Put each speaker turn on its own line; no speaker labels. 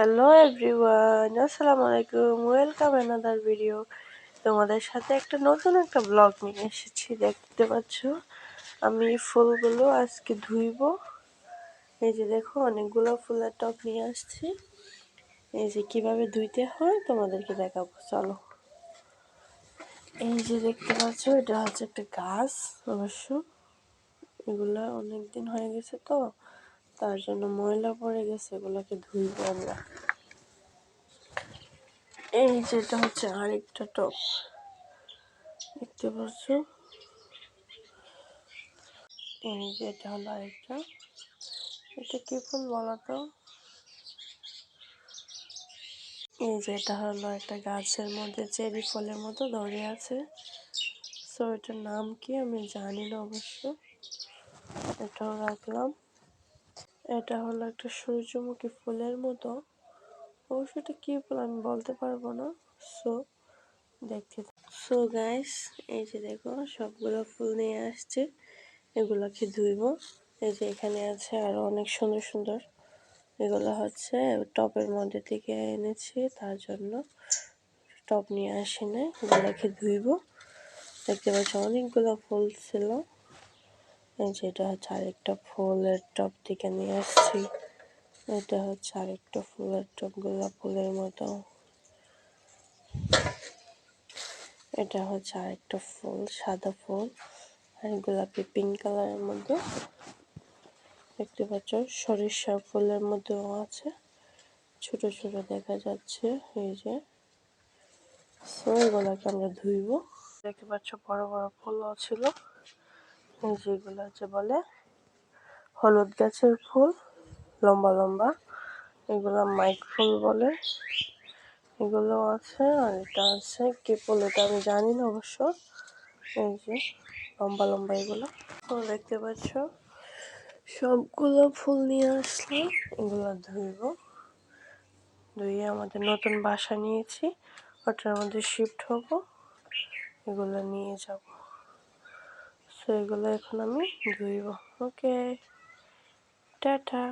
Hello everyone, আসসালামু আলাইকুম। Welcome another video. তোমাদের সাথে নতুন একটা ব্লগ নিয়ে এসেছি। দেখতে পাচ্ছ আমি ফুলগুলো আজকে ধুইব। এই যে দেখো, অনেকগুলো ফুলের টব নিয়ে আসছি। এই যে কিভাবে ধুইতে হয় তোমাদেরকে দেখাবো, চলো। এই যে দেখতে পাচ্ছ, এটা হচ্ছে একটা গাছ। অবশ্য এগুলা অনেকদিন হয়ে গেছে, তো তার জন্য ময়লা পড়ে গেছে, এগুলোকে ধুইব আমরা। এই যেটা হচ্ছে আরেকটা টব, দেখতে পাচ্ছ। এই যে এটা হলো আরেকটা। এটা কি ফুল বলো তো? এই যে এটা হলো একটা গাছের মধ্যে চেরি ফলের মতো ধরে আছে। সো এটার নাম কি আমি জানি না অবশ্য, এটাও রাখলাম। এটা হলো একটা সূর্যমুখী ফুলের মতো, অবশ্য এটা কি ফুল আমি বলতে পারবো না। সো দেখতে, সো গাইস, এই যে দেখো সবগুলো ফুল নিয়ে আসছে, এগুলোকে ধুইব। এই যে এখানে আছে আরো অনেক সুন্দর সুন্দর, এগুলো হচ্ছে টবের মধ্যে থেকে এনেছি, তার জন্য টব নিয়ে আসি না, এগুলোকে ধুইব। দেখতে পাচ্ছি অনেকগুলো ফুল ছিল। এই যে এটা হচ্ছে আরেকটা ফুলের টব থেকে নিয়ে আসছি। এটা হচ্ছে আরেকটা ফুলের টব, গোলাপ ফুলের মতো। এটা হচ্ছে আরেকটা ফুল, সাদা ফুল আর গোলাপি পিঙ্ক কালারের মধ্যে। দেখতে পাচ্ছ সরিষা ফুলের মধ্যেও আছে, ছোট ছোট দেখা যাচ্ছে। এই যে এগুলাকে আমরা ধুইব। দেখতে পাচ্ছ বড় বড় ফুলও ছিল। এই যেগুলো হচ্ছে বলে হলুদ গাছের ফুল, লম্বা লম্বা, এগুলো মাইক ফুল বলে। এগুলো আছে, আর এটা আছে কি ফুল এটা আমি জানি না অবশ্য। এই যে লম্বা লম্বা এগুলো। তো দেখতে পাচ্ছ সবগুলো ফুল নিয়ে আসলাম, এগুলো ধুইব। ধুয়ে আমাদের নতুন বাসা নিয়েছি, ওটার মধ্যে শিফট হব, এগুলো নিয়ে যাব। সো এগুলো এখন আমি ধুইব। ওকে, টাটা।